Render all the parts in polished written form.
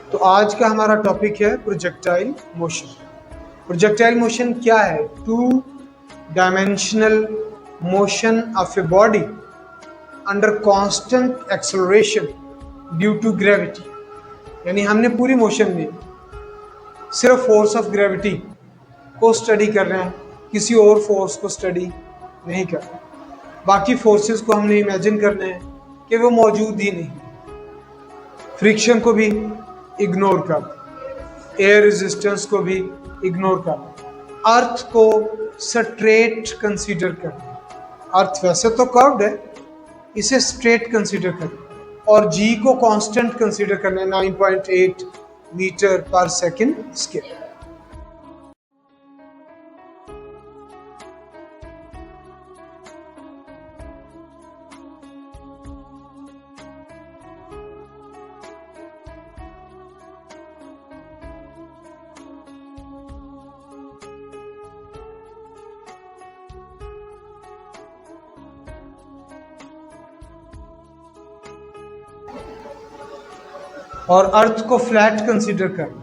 तो आज का हमारा टॉपिक है प्रोजेक्टाइल मोशन। प्रोजेक्टाइल मोशन क्या है? Two dimensional motion of a body under constant acceleration due to gravity. यानी हमने पूरी मोशन में सिर्फ फोर्स ऑफ ग्रेविटी को स्टडी कर रहे हैं, किसी और फोर्स को स्टडी नहीं कर रहे। बाकी फोर्सेस को हमने इमेजिन करना है कि वो मौजूद ही नहीं। फ्रिक्शन को भी इग्नोर कर, एयर रेजिस्टेंस को भी इग्नोर कर, अर्थ को स्ट्रेट कंसीडर कर। अर्थ वैसे तो कर्व्ड है, इसे स्ट्रेट कंसीडर कर और जी को कांस्टेंट कंसीडर करना है 9.8 मीटर पर सेकंड स्क्वायर। और अर्थ को फ्लैट कंसीडर करना।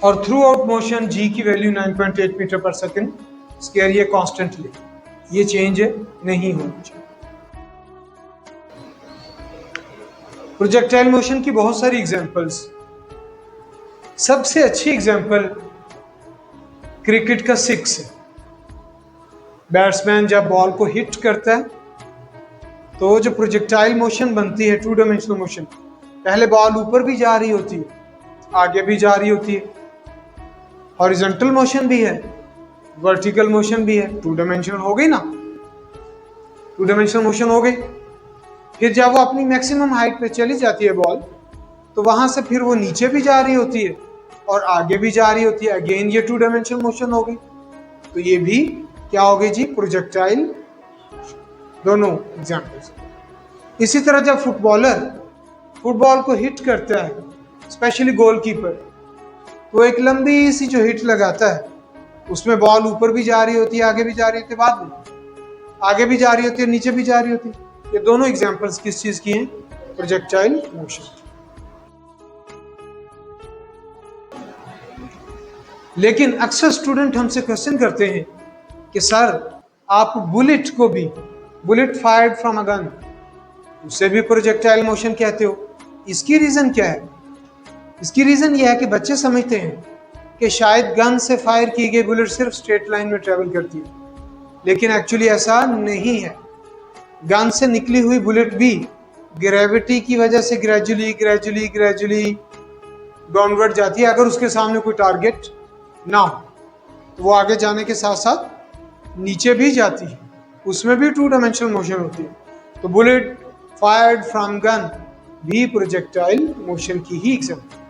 और थ्रू आउट मोशन जी की वैल्यू 9.8 मीटर पर सेकंड स्क्वायर, ये कॉन्स्टेंटली, ये चेंज नहीं होनी चाहिए। प्रोजेक्टाइल मोशन की बहुत सारी एग्जांपल्स। सबसे अच्छी एग्जांपल क्रिकेट का सिक्स है। बैट्समैन जब बॉल को हिट करता है तो जो प्रोजेक्टाइल मोशन बनती है, टू डायमेंशनल मोशन, पहले बॉल ऊपर भी जा रही होती है, आगे भी जा रही होती है, हॉरिजॉन्टल मोशन भी है, वर्टिकल मोशन भी है। टू डायमेंशनल हो गई ना, टू डायमेंशनल मोशन हो गई। फिर जब वो अपनी मैक्सिमम हाइट पे चली जाती है बॉल, तो वहां से फिर वो नीचे भी जा रही होती है और आगे भी जा रही होती है। अगेन ये टू डायमेंशनल मोशन हो गई। तो ये भी क्या हो गई जी? प्रोजेक्टाइल। दोनों एग्जाम्पल्स। इसी तरह जब फुटबॉलर फुटबॉल को हिट करता है, स्पेशली गोलकीपर, तो एक लंबी सी जो हिट लगाता है, उसमें बॉल ऊपर भी जा रही होती है, आगे भी जा रही होती है, बाद में आगे भी जा रही होती है, नीचे भी जा रही होती है। ये दोनों एग्जाम्पल्स किस चीज की हैं? Projectile motion. लेकिन अक्सर स्टूडेंट हमसे क्वेश्चन करते हैं कि सर आप बुलेट को भी, bullet fired from a gun, उसे भी प्रोजेक्टाइल मोशन कहते हो, इसकी रीजन क्या है? इसकी रीजन यह है कि बच्चे समझते हैं कि शायद गन से फायर की गई बुलेट सिर्फ स्ट्रेट लाइन में ट्रेवल करती है, लेकिन एक्चुअली ऐसा नहीं है। गन से निकली हुई बुलेट भी ग्रेविटी की वजह से ग्रेजुअली ग्रेजुअली ग्रेजुअली डाउनवर्ड जाती है। अगर उसके सामने कोई टारगेट ना हो तो वो आगे जाने के साथ साथ नीचे भी जाती है, उसमें भी टू डायमेंशनल मोशन होती है। तो बुलेट फायर्ड फ्रॉम गन भी प्रोजेक्टाइल मोशन की ही एग्जाम्पल।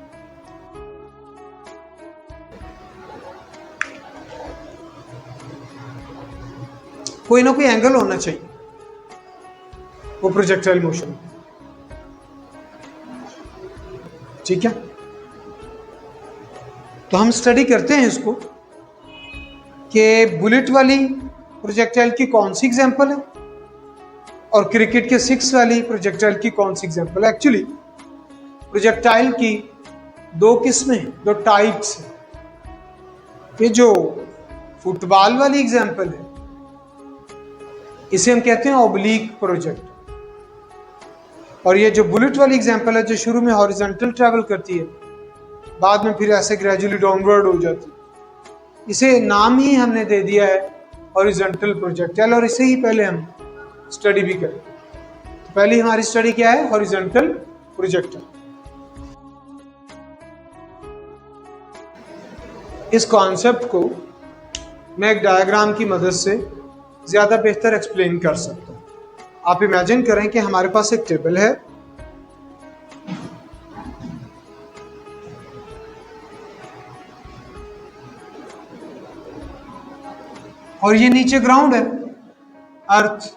कोई ना कोई एंगल होना चाहिए वो प्रोजेक्टाइल मोशन, ठीक है? तो हम स्टडी करते हैं इसको कि बुलेट वाली प्रोजेक्टाइल की कौन सी एग्जाम्पल है और क्रिकेट के सिक्स वाली प्रोजेक्टाइल की कौन सी एग्जाम्पल है। एक्चुअली प्रोजेक्टाइल की दो किस्में, दो टाइप्स हैं। ये जो फुटबॉल वाली एग्जाम्पल है, इसे हम कहते हैं ऑब्लिक प्रोजेक्ट, और ये जो बुलेट वाली एग्जाम्पल है, जो शुरू में हॉरिजॉन्टल ट्रैवल करती है, बाद में फिर ऐसे ग्रेजुअली डाउनवर्ड हो जाती है, इसे नाम ही हमने दे दिया है हॉरिजॉन्टल प्रोजेक्टाइल, और इसे ही पहले हम स्टडी भी करें। तो पहली हमारी स्टडी क्या है? Horizontal projectile. इस कॉन्सेप्ट को मैं एक डायग्राम की मदद से ज्यादा बेहतर एक्सप्लेन कर सकता हूं। आप इमेजिन करें कि हमारे पास एक टेबल है, और ये नीचे ग्राउंड है, अर्थ।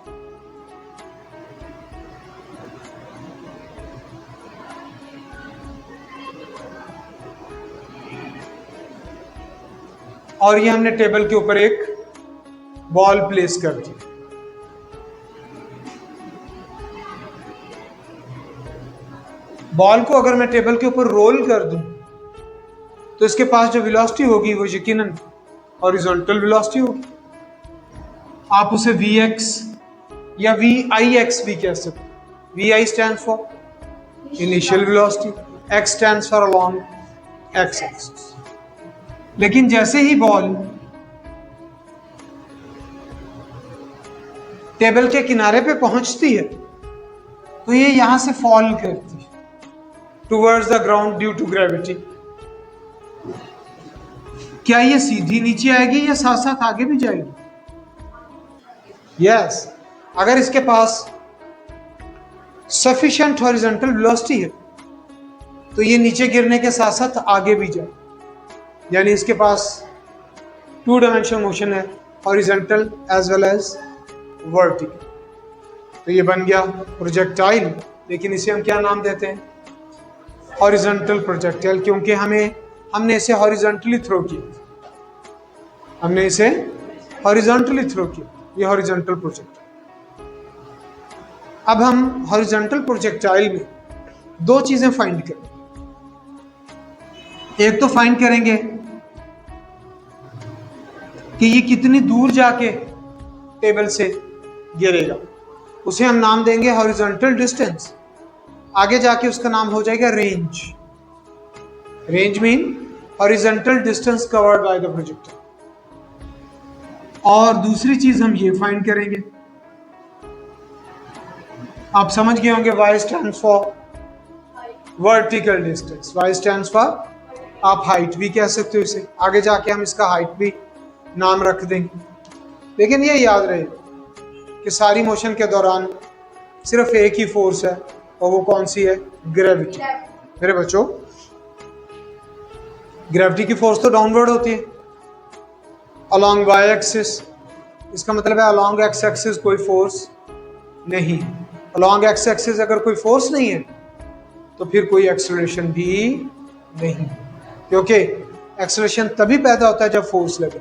और ये हमने टेबल के ऊपर एक बॉल प्लेस कर दी। बॉल को अगर मैं टेबल के ऊपर रोल कर दूं तो इसके पास जो वेलोसिटी होगी वो यकीनन हॉरिजॉन्टल वेलोसिटी होगी। आप उसे Vx या Vix भी कह सकते हो। Vi stands for initial velocity, x stands for along x axis। लेकिन जैसे ही बॉल टेबल के किनारे पे पहुंचती है तो ये यहां से फॉल करती है towards the ground due to gravity. क्या ये सीधी नीचे आएगी या साथ साथ आगे भी जाएगी? यस, अगर इसके पास सफिशिएंट हॉरिजॉन्टल वेलोसिटी है तो ये नीचे गिरने के साथ साथ आगे भी जाए, यानी इसके पास 2 डायमेंशनल मोशन है, horizontal as well as vertical. तो ये बन गया प्रोजेक्टाइल, लेकिन इसे हम क्या नाम देते हैं? हॉरिजॉन्टल प्रोजेक्टाइल, क्योंकि हमने इसे हॉरिजॉन्टली थ्रो किया। हमने इसे हॉरिजॉन्टली थ्रो किया, ये हॉरिजॉन्टल प्रोजेक्टाइल। अब हम हॉरिजॉन्टल प्रोजेक्टाइल में 2 चीजें फाइंड करेंगे। एक तो फाइंड करेंगे कि ये कितनी दूर जाके टेबल से गिरेगा, उसे हम नाम देंगे हॉरिजॉन्टल डिस्टेंस। आगे जाके उसका नाम हो जाएगा range. Range mean horizontal distance covered by the projectile. और दूसरी चीज हम ये फाइंड करेंगे, आप समझ गए होंगे, y stands for vertical distance, y stands for, आप हाइट भी कह सकते हो इसे, आगे जाके हम इसका हाइट भी नाम रख देंगे। लेकिन ये याद रहे कि सारी मोशन के दौरान सिर्फ एक ही फोर्स है, और वो कौन सी है? ग्रेविटी। मेरे बच्चों, ग्रेविटी की फोर्स तो डाउनवर्ड होती है अलोंग y एक्सिस, इसका मतलब है अलोंग x एक्सिस कोई फोर्स नहीं। अलोंग x एक्सिस अगर कोई फोर्स नहीं है तो फिर कोई एक्सेलरेशन भी नहीं, क्योंकि एक्सेलरेशन तभी पैदा होता है जब फोर्स लगे।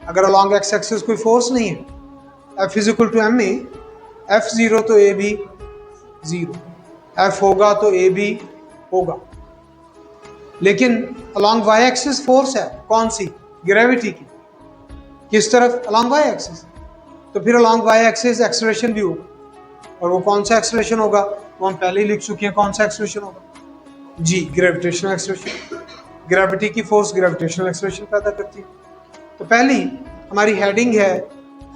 अगर अलोंग x एक्सिस कोई फोर्स नहीं है, F is equal to ma, F 0 तो a भी 0, F होगा तो a भी होगा। लेकिन अलोंग y एक्सिस फोर्स है कौन सी? ग्रेविटी की। किस तरफ? Along y axis. तो फिर अलोंग y एक्सिस एक्सेलरेशन भी होगा, और वो कौन सा एक्सेलरेशन होगा? वो हम पहले ही लिख चुके हैं, कौन सा एक्सेलरेशन होगा? जी, ग्रेविटेशनल एक्सेलरेशन। ग्रेविटी की फोर्स ग्रेविटेशनल एक्सेलरेशन पैदा करती है। तो पहली हमारी हेडिंग है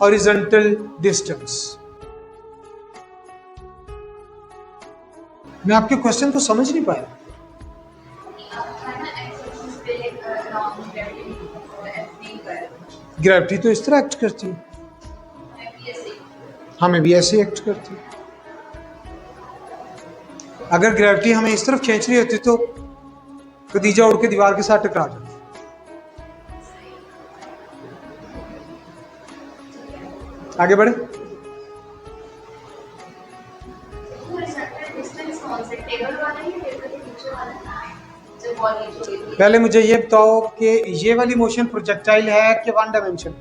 हॉरिजॉन्टल डिस्टेंस। मैं आपके क्वेश्चन को समझ नहीं पाया। ग्रेविटी तो इस तरह एक्ट करती है, हमें भी ऐसे एक्ट करती है। अगर ग्रेविटी हमें इस तरफ खींच रही होती तो खदीजा उड़ के दीवार के साथ टकरा जाती। आगे बढ़े। पहले मुझे ये बताओ कि ये वाली मोशन प्रोजेक्टाइल है कि 1 डायमेंशन?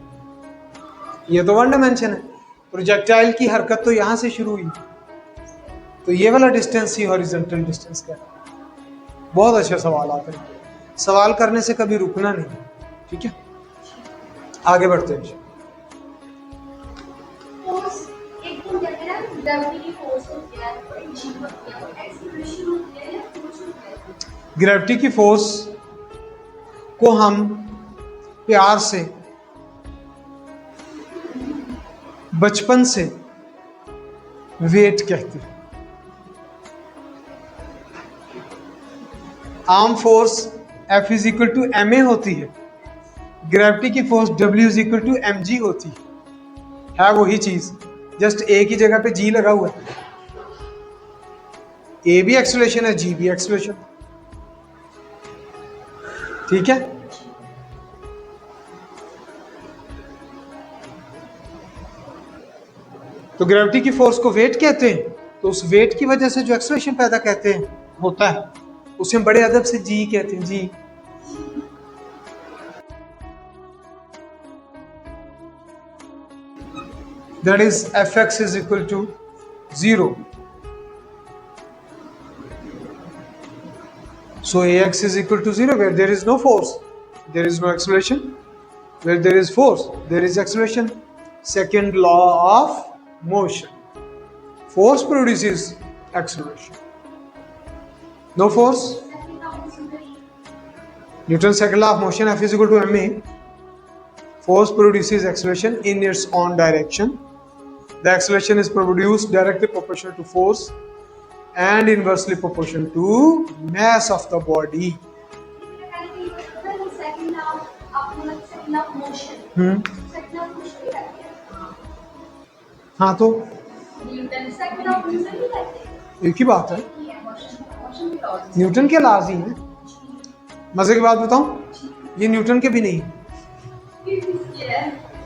ये तो 1 डायमेंशन है। प्रोजेक्टाइल की हरकत तो यहां से शुरू हुई, तो ये वाला डिस्टेंस ही हॉरिजॉन्टल डिस्टेंस का है। बहुत अच्छा सवाल आता है, सवाल करने से कभी रुकना नहीं, ठीक है? आगे बढ़ते हैं। ग्रेविटी की फोर्स को हम प्यार से बचपन से वेट कहते हैं। Arm force F is equal to ma होती है, ग्रेविटी की force W is equal to mg होती है वही चीज, जस्ट A की जगह पे G लगा हुआ है। A भी एक्सेलरेशन है, G भी एक्सेलरेशन, ठीक है? तो ग्रेविटी की फोर्स को वेट कहते हैं, तो उस वेट की वजह से जो एक्सेलरेशन पैदा कहते हैं होता है, उसे हम बड़े अदब से जी कहते हैं। G, that is Fx is equal to 0। So ax is equal to 0 where there is no force, there is no acceleration. Where there is force, there is acceleration. Second law of motion. Force produces acceleration. No force. Newton's second law of motion, F is equal to ma. Force produces acceleration in its own direction. The acceleration is produced directly proportional to force and inversely proportional to mass of the body. हाँ तो एक ही बात है, Newton के laws ही है। मजे की बात बताऊं, ये न्यूटन के भी नहीं,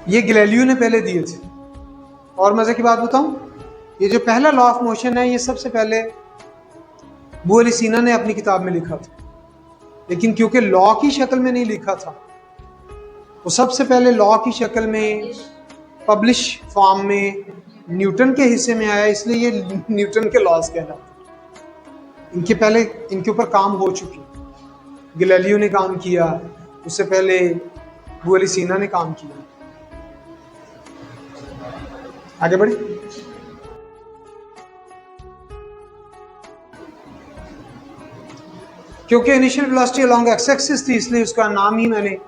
ये गैलीलियो ने पहले दिए थे। और मजे की बात बताऊं, ये जो पहला लॉ ऑफ मोशन है ये सबसे पहले अबू अली सीना ने अपनी किताब में लिखा था, लेकिन क्योंकि लॉ की शक्ल में नहीं लिखा था, वो सबसे पहले लॉ की शक्ल में पब्लिश फॉर्म में न्यूटन के हिस्से में आया, इसलिए ये न्यूटन के लॉज कहलाते। इनके पहले इनके ऊपर काम हो चुके, गैलीलियो ने काम किया, उससे पहले अबू अली सीना ने काम किया। आगे बढ़े। क्योंकि initial velocity along x axis थी, इसलिए उसका नाम ही मैंने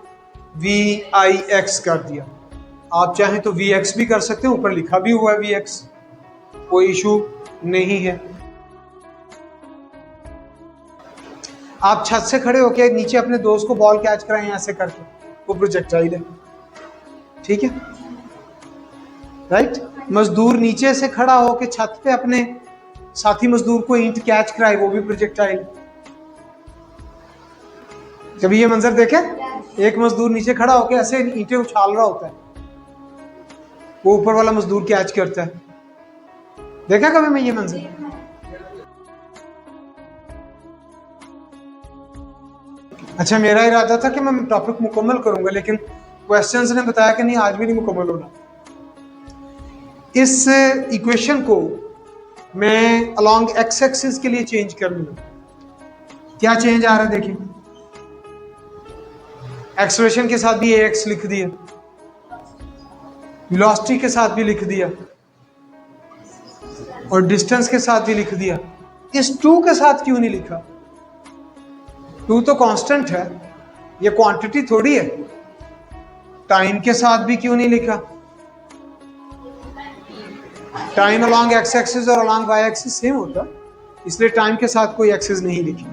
VIX कर दिया। आप चाहें तो VX भी कर सकते हैं, ऊपर लिखा भी हुआ है VX, कोई इशू नहीं है। आप छत से खड़े होकर नीचे अपने दोस्त को बॉल कैच कराएं ऐसे करके, वो प्रोजेक्टाइल है, ठीक है, राइट। मजदूर नीचे से खड़ा होकर छत पे अपने साथी मजदूर को ईंट कैच कराए, वो भी प्रोजेक्टाइल। कभी ये मंजर देखे, एक मजदूर नीचे खड़ा होकर ऐसे ईंटें उछाल रहा होता है, वो ऊपर वाला मजदूर कैच करता है, देखा कभी मैं ये मंजर? अच्छा, मेरा इरादा था कि मैं टॉपिक मुकम्मल करूंगा, लेकिन क्वेश्चंस ने बताया कि नहीं, आज भी नहीं मुकम्मल होना। इस इक्वेशन को मैं अलोंग एक्स एक्सिस के लिए चेंज कर लूंगा। क्या चेंज आ रहा है देखिए, एक्सेलरेशन के साथ भी ax लिख दिया, वेलोसिटी के साथ भी लिख दिया, और डिस्टेंस के साथ भी लिख दिया। इस 2 के साथ क्यों नहीं लिखा? 2 तो कांस्टेंट है, ये क्वांटिटी थोड़ी है। टाइम के साथ भी क्यों नहीं लिखा? टाइम अलोंग एक्स एक्सिस और अलोंग वाई एक्सिस सेम होता, इसलिए टाइम के साथ कोई एक्सिस नहीं लिखी।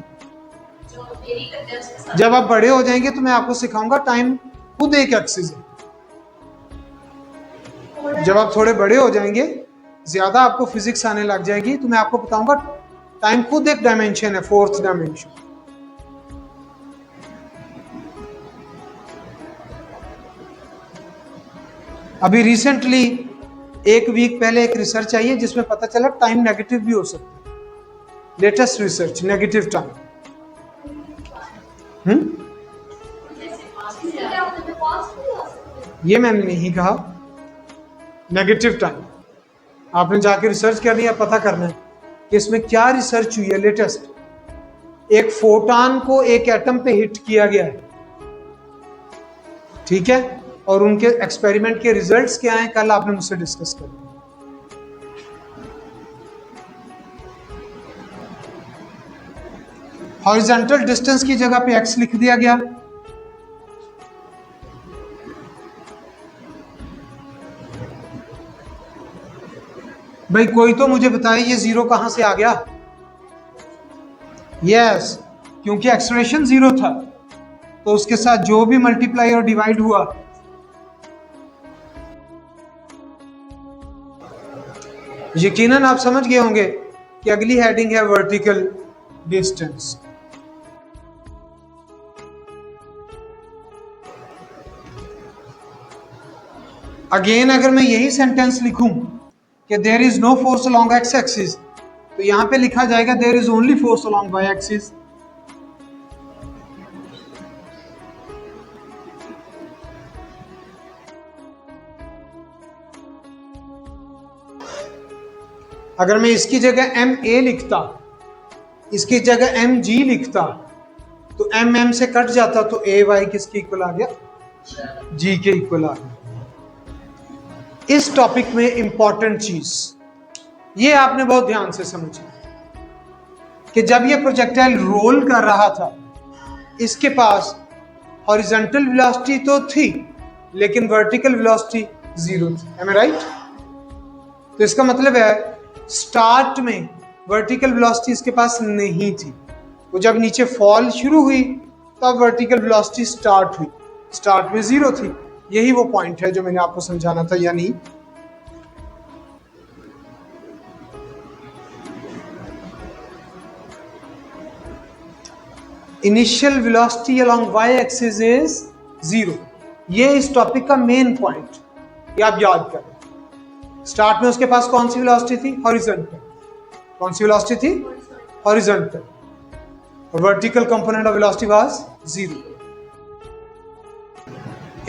जब आप बड़े हो जाएंगे तो मैं आपको सिखाऊंगा टाइम खुद एक एक्सिस है। जब आप थोड़े बड़े हो जाएंगे, ज्यादा आपको फिजिक्स आने लग जाएगी, तो मैं आपको बताऊंगा टाइम खुद एक डायमेंशन है, 4th डायमेंशन। अभी रिसेंटली 1 वीक पहले एक रिसर्च आई है जिसमें पता चला टाइम नेगेटिव भी हो सकता है। Latest research, negative time. ये मैंने नहीं कहा, नेगेटिव टाइम। आपने जाके रिसर्च करनी है, पता करना है कि इसमें क्या रिसर्च हुई है लेटेस्ट। एक फोटॉन को एक एटम पे हिट किया गया है, ठीक है, और उनके एक्सपेरिमेंट के रिजल्ट्स क्या हैं, कल आपने मुझसे डिस्कस कर लिया। हॉरिजॉन्टल डिस्टेंस की जगह पे x लिख दिया गया। भाई कोई तो मुझे बताए ये 0 कहां से आ गया? यस, क्योंकि एक्सेलरेशन 0 था, तो उसके साथ जो भी मल्टीप्लाई और डिवाइड हुआ, यकीनन आप समझ गए होंगे कि अगली हेडिंग है वर्टिकल डिस्टेंस। अगेन अगर मैं यही सेंटेंस लिखूं कि there is no force along x axis, तो यहां पे लिखा जाएगा there is only force along y axis. अगर मैं इसकी जगह MA लिखता, इसकी जगह MG लिखता, तो एम एम से कट जाता तो ए वाई किसके इक्वल आ गया, जी के इक्वल आ गया। इस टॉपिक में इंपॉर्टेंट चीज ये आपने बहुत ध्यान से समझी कि जब ये प्रोजेक्टाइल रोल कर रहा था इसके पास हॉरिजॉन्टल वेलोसिटी तो थी लेकिन वर्टिकल वेलोसिटी 0 थी। एम आई राइट? तो इसका मतलब है स्टार्ट में वर्टिकल वेलोसिटी इसके पास नहीं थी, वो जब नीचे फॉल शुरू हुई तब वर्टिकल वेलोसिटी स्टार्ट हुई, स्टार्ट में 0 थी। यही वो पॉइंट है जो मैंने आपको समझाना था। यानी initial velocity along y axis is 0। ये इस टॉपिक का मेन पॉइंट, ये आप याद करें। स्टार्ट में उसके पास कौन सी वेलोसिटी थी, हॉरिजॉन्टल। कौन सी वेलोसिटी थी, horizontal. Vertical component of velocity was 0।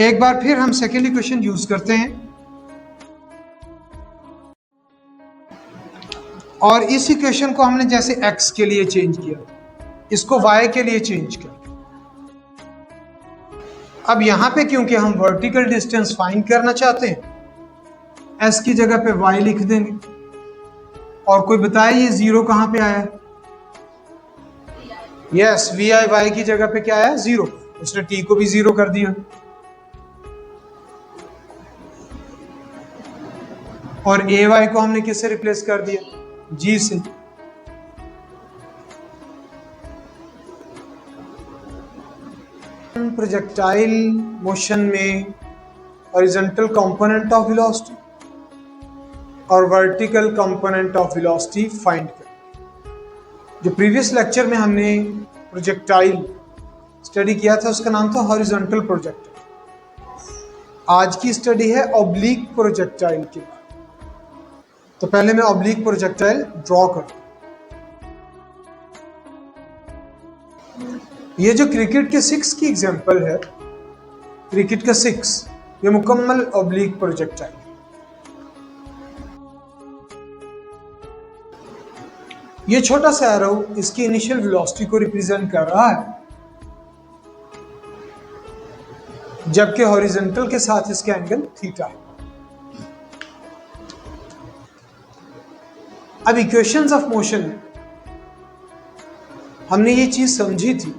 एक बार फिर हम सेकेंड इक्वेशन यूज करते हैं और इस इक्वेशन को हमने जैसे x के लिए चेंज किया, इसको y के लिए चेंज किया। अब यहां पे क्योंकि हम वर्टिकल डिस्टेंस फाइंड करना चाहते हैं, s की जगह पे y लिख देंगे। और कोई बताए ये 0 कहां पे आया है? यस, vi y की जगह पे क्या आया, 0। उसने t को भी 0 कर दिया। और ay को हमने किससे रिप्लेस कर दिया, g से। प्रोजेक्टाइल मोशन में हॉरिजॉन्टल कंपोनेंट ऑफ वेलोसिटी और vertical component of velocity find कर। जो प्रीवियस लेक्चर में हमने प्रोजेक्टाइल स्टडी किया था उसका नाम था हॉरिजॉन्टल प्रोजेक्टाइल। आज की स्टडी है ऑब्लिक प्रोजेक्टाइल की। तो पहले मैं ऑब्लिक प्रोजेक्टाइल ड्रॉ कर। ये जो क्रिकेट के 6 की एग्जांपल है, क्रिकेट का 6, ये मुकम्मल ऑब्लिक प्रोजेक्टाइल। ये छोटा सा एरो इसकी इनिशियल वेलोसिटी को रिप्रेजेंट कर रहा है, जबकि हॉरिजॉन्टल के साथ इसका एंगल थीटा है। अब इक्वेशंस ऑफ मोशन में हमने ये चीज समझी थी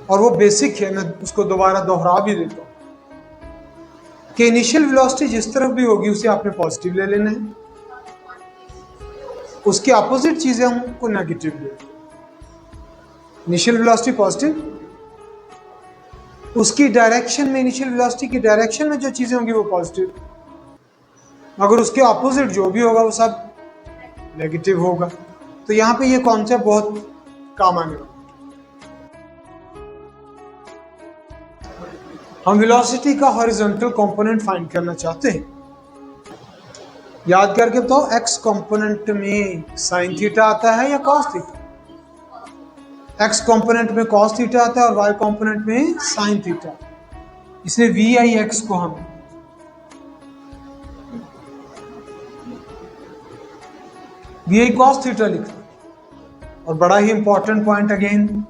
और वो बेसिक है, मैं उसको दोबारा दोहरा भी देता हूं कि इनिशियल वेलोसिटी जिस तरफ भी होगी उसे आपने पॉजिटिव ले लेना है, उसके अपोजिट चीजें हमको नेगेटिव ले। इनिशियल वेलोसिटी पॉजिटिव, उसकी डायरेक्शन में, इनिशियल वेलोसिटी की डायरेक्शन में जो चीजें होंगी वो पॉजिटिव, मगर उसके अपोजिट जो भी होगा वो सब नेगेटिव होगा। तो यहां पे ये कॉन्सेप्ट बहुत काम आने वाला। हम वेलोसिटी का हॉरिजॉन्टल कंपोनेंट फाइंड करना चाहते हैं। याद करके तो x कंपोनेंट में साइन थीटा आता है या कॉस थीटा? x कंपोनेंट में कॉस थीटा आता है और y कंपोनेंट में साइन थीटा। इसलिए VIX को हम VI cos थीटा लिखते हैं। और बड़ा ही important point again,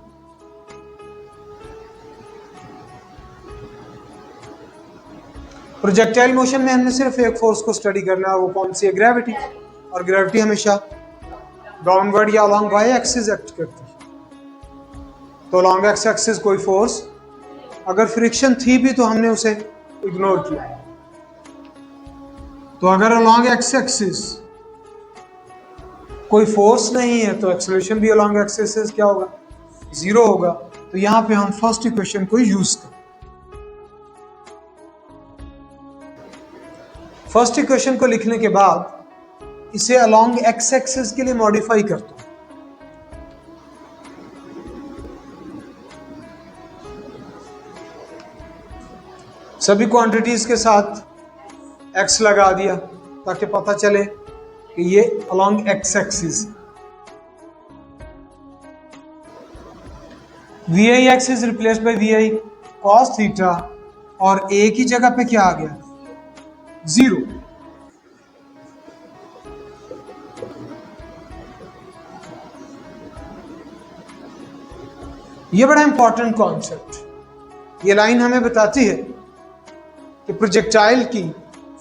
projectile motion में हमने सिर्फ एक फोर्स को स्टडी करना है, वो कौन सी है, ग्रेविटी। और ग्रेविटी हमेशा डाउनवर्ड या अलोंग वाई एक्सिस एक्ट करती है। तो अलोंग एक्स एक्सिस कोई फोर्स अगर फ्रिक्शन थी भी तो हमने उसे इग्नोर किया। तो अगर अलोंग एक्स एक्सिस कोई फोर्स नहीं है तो एक्सेलरेशन भी अलोंग एक्स एक्सिस क्या होगा, 0 होगा। तो यहां पे हम फर्स्ट इक्वेशन को यूज करें। फर्स्ट इक्वेशन को लिखने के बाद इसे अलोंग एक्स एक्सिस के लिए मॉडिफाई करता हूं। सभी क्वांटिटीज के साथ x लगा दिया ताकि पता चले कि ये along x axis. VIX is replaced by VI cos theta और a की जगह पे क्या आ गया, 0। ये बड़ा इंपॉर्टेंट कॉन्सेप्ट। ये लाइन हमें बताती है कि प्रोजेक्टाइल की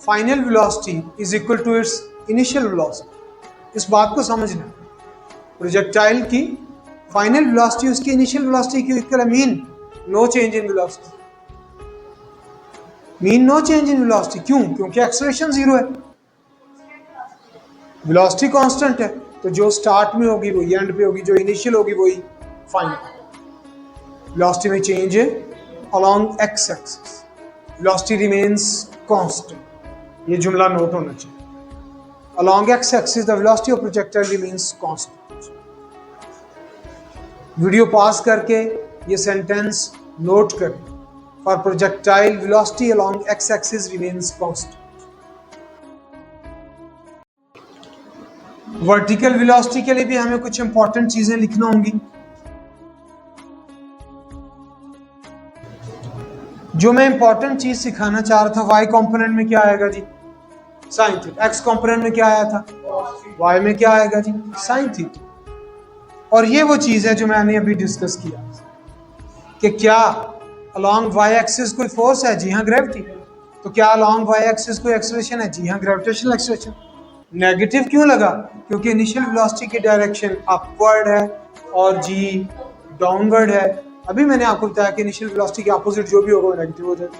final velocity is equal to its initial velocity. इस बात को समझना, प्रोजेक्टाइल की फाइनल वेलोसिटी उसकी इनिशियल वेलोसिटी की इक्वल है। Mean no change in velocity, mean no change in velocity. क्यों? क्योंकि एक्सेलरेशन जीरो है, वेलोसिटी कांस्टेंट है। तो जो स्टार्ट में होगी वही एंड पे होगी, जो इनिशियल होगी वही फाइनल। वेलोसिटी में चेंज है along x axis, velocity remains constant. ये जुमला नोट होना चाहिए। Along x axis the velocity of projectile remains constant. Video pause करके ये सेंटेंस नोट करें। For projectile velocity along x axis remains constant. Vertical velocity के लिए भी हमें कुछ इंपॉर्टेंट चीजें लिखना होंगी। जो मैं इंपॉर्टेंट चीज सिखाना चाह रहा था, वाई कंपोनेंट में क्या आएगा जी? Sine theta. एक्स कंपोनेंट में क्या आया था? वाई में क्या आएगा जी? Sine theta. और ये वो चीज है जो मैंने अभी डिस्कस किया कि क्या अलोंग वाई एक्सिस कोई फोर्स है? जी हाँ, ग्रेविटी। तो क्या अलोंग वाई एक्सिस कोई एक्सेलरेशन है? जी हाँ, ग्रेविटेशनल एक्सेलरेशन। नेगेटिव क्यों लगा? क्योंकि इनिशियल वेलोसिटी की डायरेक्शन अपवर्ड है और जी डाउनवर्ड है। अभी मैंने आपको बताया कि इनिशियल वेलोसिटी के अपोजिट जो भी होगा वो नेगेटिव हो जाएगा,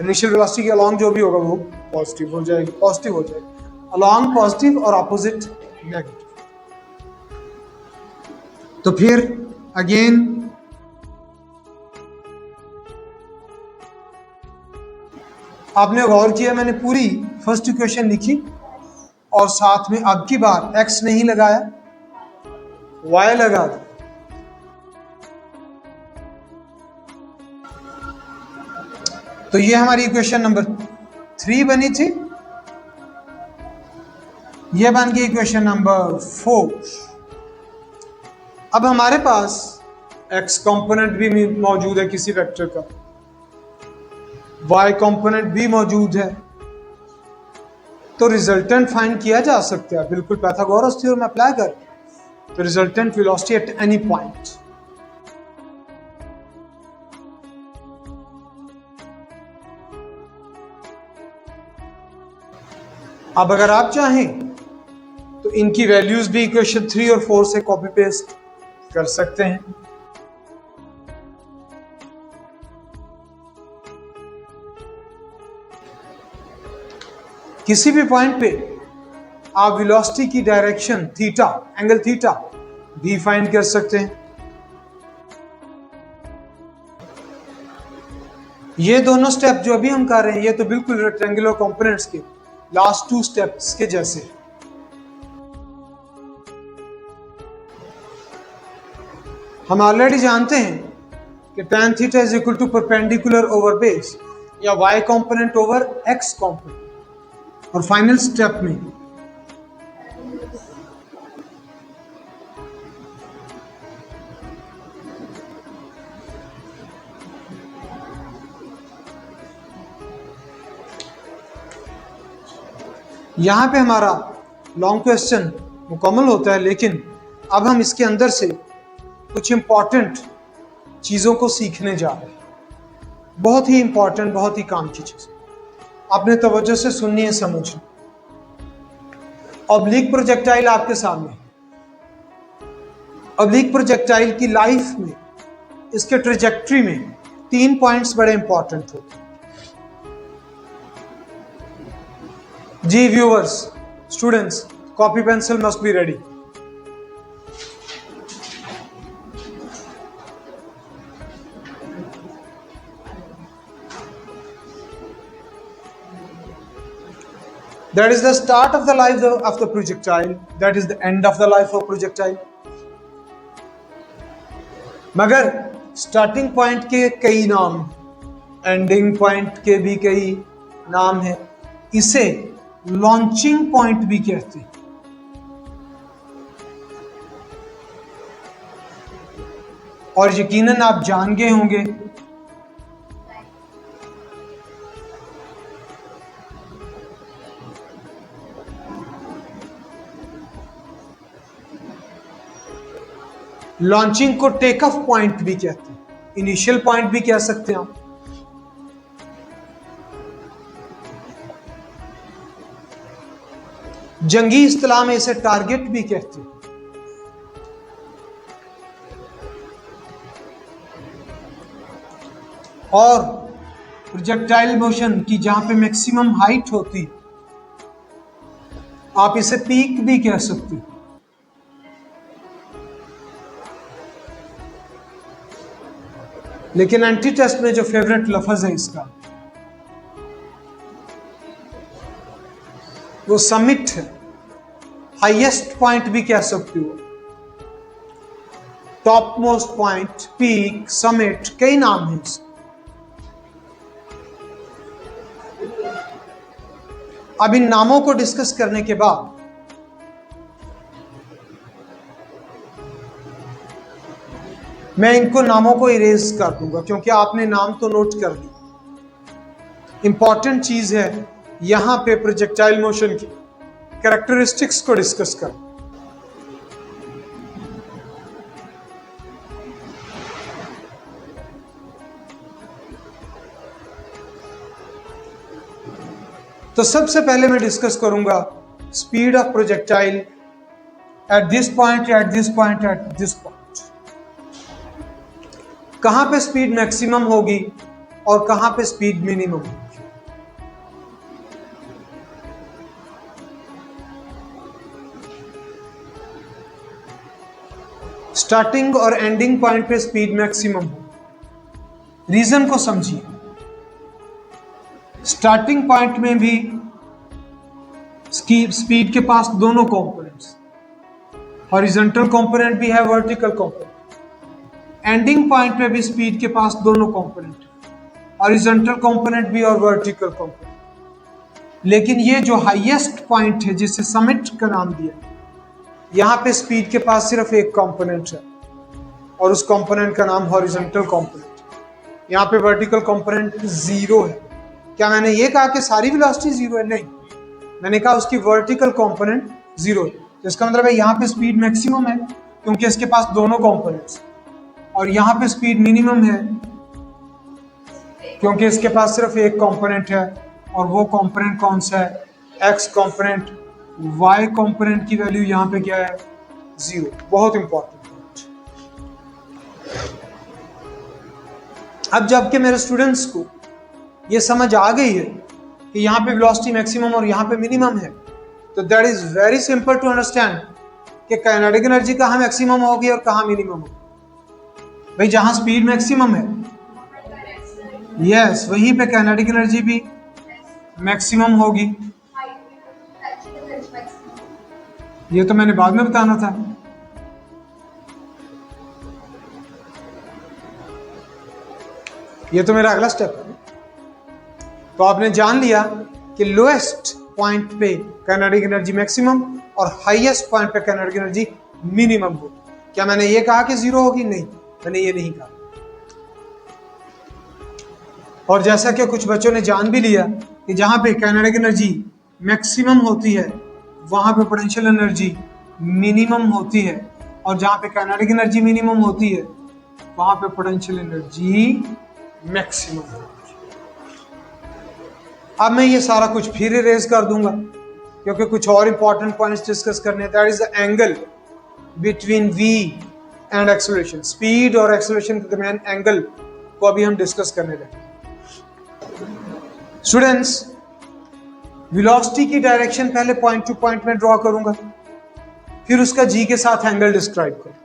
इनिशियल वेलोसिटी के अलोंग जो भी होगा वो पॉजिटिव हो जाएगी, पॉजिटिव हो जाएगी। अलोंग पॉजिटिव और अपोजिट नेगेटिव। तो फिर अगेन आपने गौर किया, मैंने पूरी फर्स्ट इक्वेशन लिखी और साथ में अब की बार एक्स नहीं लगाया, वाई लगा दिया। तो ये हमारी इक्वेशन नंबर 3 बनी थी। ये बन गई इक्वेशन नंबर 4। अब हमारे पास एक्स कंपोनेंट भी मौजूद है किसी वेक्टर का, वाई कंपोनेंट भी मौजूद है, तो रिजल्टेंट फाइंड किया जा सकता है बिल्कुल पाइथागोरस थ्योरम अप्लाई कर। तो resultant velocity at any point. अब अगर आप चाहें तो इनकी वैल्यूज भी इक्वेशन 3 और 4 से कॉपी पेस्ट कर सकते हैं। किसी भी पॉइंट पे आप वेलोसिटी की डायरेक्शन थीटा, एंगल थीटा भी फाइंड कर सकते हैं। ये दोनों स्टेप जो अभी हम कर रहे हैं ये तो बिल्कुल रेक्टेंगुलर कंपोनेंट्स के लास्ट 2 स्टेप्स के जैसे। हम ऑलरेडी जानते हैं कि tan theta is equal to perpendicular over base या y component over x component. और फाइनल स्टेप में यहां पे हमारा लॉन्ग क्वेश्चन मुकम्मल होता है, लेकिन अब हम इसके अंदर से कुछ इंपॉर्टेंट चीजों को सीखने जा रहे हैं। बहुत ही इंपॉर्टेंट, बहुत ही काम की चीज। आपने तवज्जो से सुननी है, समझनी। ऑब्लिक प्रोजेक्टाइल आपके सामने। ऑब्लिक प्रोजेक्टाइल की लाइफ में, इसके ट्रेजेक्ट्री में 3 पॉइंट्स बड़े इंपॉर्टेंट होते हैं। जी viewers, students, copy pencil must be ready. That is the start of the life of the projectile. That is the end of the life of projectile. मगर starting point के कई नाम, ending point के भी कई नाम हैं। इसे लॉन्चिंग पॉइंट भी कहते हैं। और यकीनन आप जान गए होंगे लॉन्चिंग को टेक ऑफ पॉइंट भी कहते हैं, इनिशियल पॉइंट भी कह सकते हैं आप। जंगी इस्तिलाह में इसे टारगेट भी कहते हैं। और प्रोजेक्टाइल मोशन की जहां पे मैक्सिमम हाइट होती, आप इसे पीक भी कह सकते हो। लेकिन एंटी टेस्ट में जो फेवरेट लफ्ज है इसका, वो समिट है, हाईएस्ट पॉइंट भी कह सकते हो, top most point, peak, summit, कई नाम हैं इसके। अब इन नामों को डिस्कस करने के बाद मैं इनको नामों को इरेज कर दूंगा, क्योंकि आपने नाम तो नोट कर ली। इंपॉर्टेंट चीज है यहां पे प्रोजेक्टाइल मोशन की कैरेक्टरिस्टिक्स को डिस्कस कर। तो सबसे पहले मैं डिस्कस करूंगा speed of projectile at this point, at this point, at this point. कहां पे स्पीड मैक्सिमम होगी और कहां पे स्पीड मिनिमम होगी। स्टार्टिंग और एंडिंग पॉइंट पे स्पीड मैक्सिमम हो। रीजन को समझिए। स्टार्टिंग पॉइंट में भी स्पीड के पास दोनों कंपोनेंट्स, हॉरिजॉन्टल कंपोनेंट भी है, वर्टिकल कंपोनेंट। एंडिंग पॉइंट पे भी स्पीड के पास दोनों कंपोनेंट, हॉरिजॉन्टल कंपोनेंट भी और वर्टिकल कंपोनेंट। लेकिन ये जो हाईएस्ट पॉइंट है जिसे समिट का नाम दिया, यहां पे स्पीड के पास सिर्फ एक कंपोनेंट है और उस कंपोनेंट का नाम हॉरिजॉन्टल कंपोनेंट। यहां पे वर्टिकल कंपोनेंट जीरो है। क्या मैंने ये कहा कि सारी वेलोसिटी जीरो है? नहीं, मैंने कहा उसकी वर्टिकल कंपोनेंट जीरो है। तो इसका मतलब है यहाँ पे स्पीड मैक्सिमम है क्योंकि इसके पास दोनों कंपोनेंट्स, और यहाँ पे स्पीड मिनिमम है क्योंकि इसके पास सिर्फ एक कंपोनेंट है। और वो कंपोनेंट कौन सा है? X component. वाई कंपोनेंट की वैल्यू यहाँ पे क्या है? जीरो। बहुत इंपॉर्टेंट पॉइंट। अब जबकि मेरे स्टूडेंट्स को ये समझ आ गई है कि यहाँ पे वेलोसिटी मैक्सिमम और यहाँ पे मिनिमम है, तो that is very simple to understand कि काइनेटिक एनर्जी कहाँ मैक्सिमम होगी और कहाँ मिनिमम होगी। भाई जहां स्पीड मैक्सिमम है, यस, वहीं पे काइनेटिक एनर्जी भी मैक्सिमम होगी। ये तो मैंने बाद में बताना था। ये तो मेरा अगला स्टेप है। तो आपने जान लिया कि लोएस्ट पॉइंट पे काइनेटिक एनर्जी मैक्सिमम और हाईएस्ट पॉइंट पे काइनेटिक एनर्जी मिनिमम होगी। क्या मैंने ये कहा कि जीरो होगी? नहीं, मैंने ये नहीं कहा। और जैसा कि कुछ बच्चों ने जान भी लिया कि जहां पे काइनेटिक एनर्जी मैक्सिमम होती है वहां पे पोटेंशियल एनर्जी मिनिमम होती है, और जहां पे काइनेटिक एनर्जी मिनिमम होती है वहां पे पोटेंशियल एनर्जी मैक्सिमम होती है। अब मैं ये सारा कुछ फिर इरेज कर दूंगा क्योंकि कुछ और इंपॉर्टेंट पॉइंट्स डिस्कस करने हैं। That is the angle between v and acceleration. Speed और एक्सेलरेशन के दरमियान एंगल को अभी हम डिस्कस करने लगे। स्टूडेंट्स, वेलोसिटी की डायरेक्शन पहले पॉइंट टू पॉइंट में ड्रॉ करूंगा, फिर उसका g के साथ एंगल डिस्क्राइब करूंगा।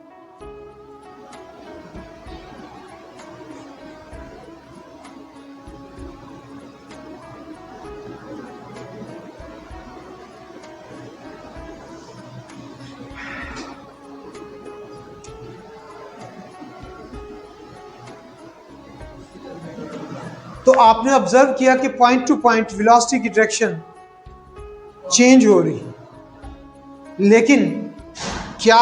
तो आपने ऑब्जर्व किया कि पॉइंट टू पॉइंट वेलोसिटी की डायरेक्शन चेंज हो रही है, लेकिन क्या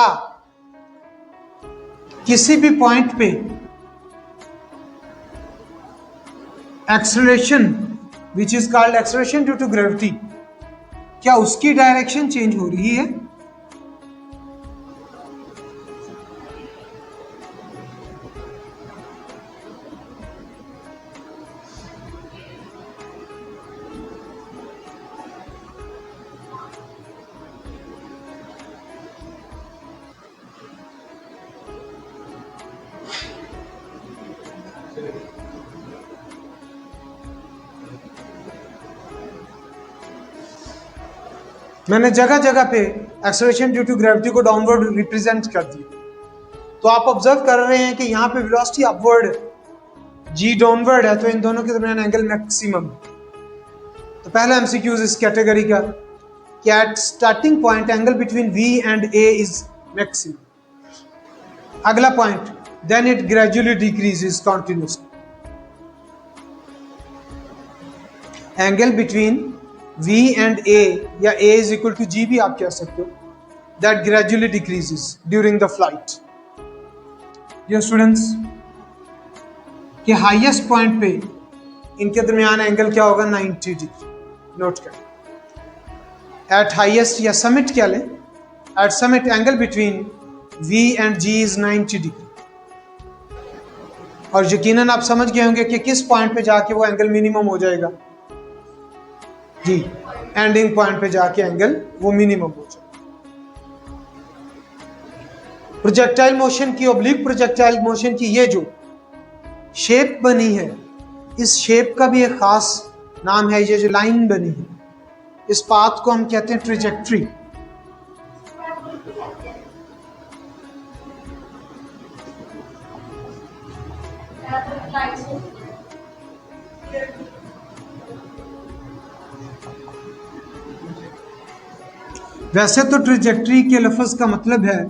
किसी भी पॉइंट पे acceleration which is called acceleration due to gravity, क्या उसकी डायरेक्शन चेंज हो रही है? मैंने जगह जगह पे एक्सेलरेशन ड्यू टू ग्रेविटी को डाउनवर्ड रिप्रेजेंट कर दिया। तो आप ऑब्जर्व कर रहे हैं कि यहाँ पे वेलोसिटी अपवर्ड जी डाउनवर्ड है, तो इन दोनों के दरमियान एंगल मैक्सिमम। तो पहला एमसीक्यूज इस कैटेगरी का कि at starting point angle between v and a is maximum. अगला point, then it gradually decreases continuously. Angle between V and A या A is equal to G भी आप कह सकते हो, that gradually decreases during the flight. Dear students, कि highest point पे इनके दरमियान एंगल क्या होगा 90 डिग्री, नोट कर। एट हाईएस्ट या समिट क्या लें, at summit angle between V and G is 90 degree. और यकीनन आप समझ गए होंगे कि किस पॉइंट पे जाके वो एंगल मिनिमम हो जाएगा जी, एंडिंग पॉइंट पे जाके एंगल वो मिनिमम हो जाए। प्रोजेक्टाइल मोशन की, ऑब्लिक प्रोजेक्टाइल मोशन की ये जो शेप बनी है, इस शेप का भी एक खास नाम है। ये जो लाइन बनी है, इस पाथ को हम कहते हैं ट्रेजेक्ट्री। वैसे तो ट्रेजेक्ट्री के लफ्ज का मतलब है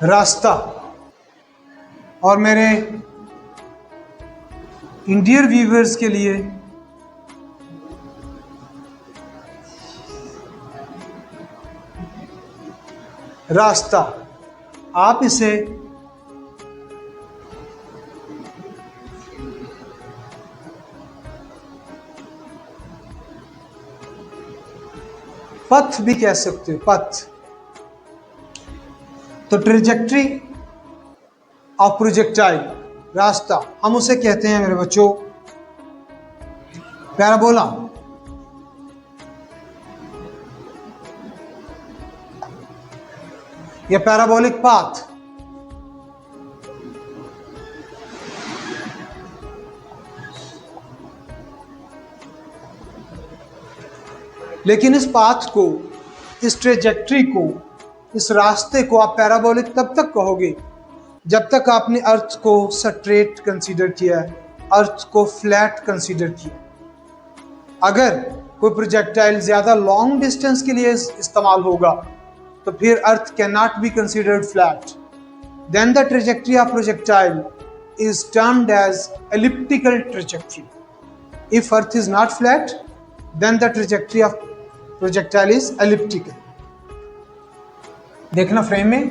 रास्ता, और मेरे इंडियन व्यूअर्स के लिए रास्ता, आप इसे पथ भी कह सकते हो, पथ। तो ट्रेजेक्ट्री ऑफ प्रोजेक्टाइल, रास्ता, हम उसे कहते हैं मेरे बच्चों पैराबोला। या पैराबोलिक पाथ। लेकिन इस पाथ को, इस ट्रेजेक्ट्री को, इस रास्ते को आप पैराबोलिक तब तक कहोगे जब तक आपने अर्थ को स्ट्रेट कंसीडर किया है, अर्थ को फ्लैट कंसीडर किया। अगर कोई प्रोजेक्टाइल ज्यादा लॉन्ग डिस्टेंस के लिए इस्तेमाल होगा तो फिर earth can not be considered flat. Then the trajectory of projectile is termed as elliptical trajectory. If earth is not flat, then the trajectory of projectile is elliptical. देखना frame में,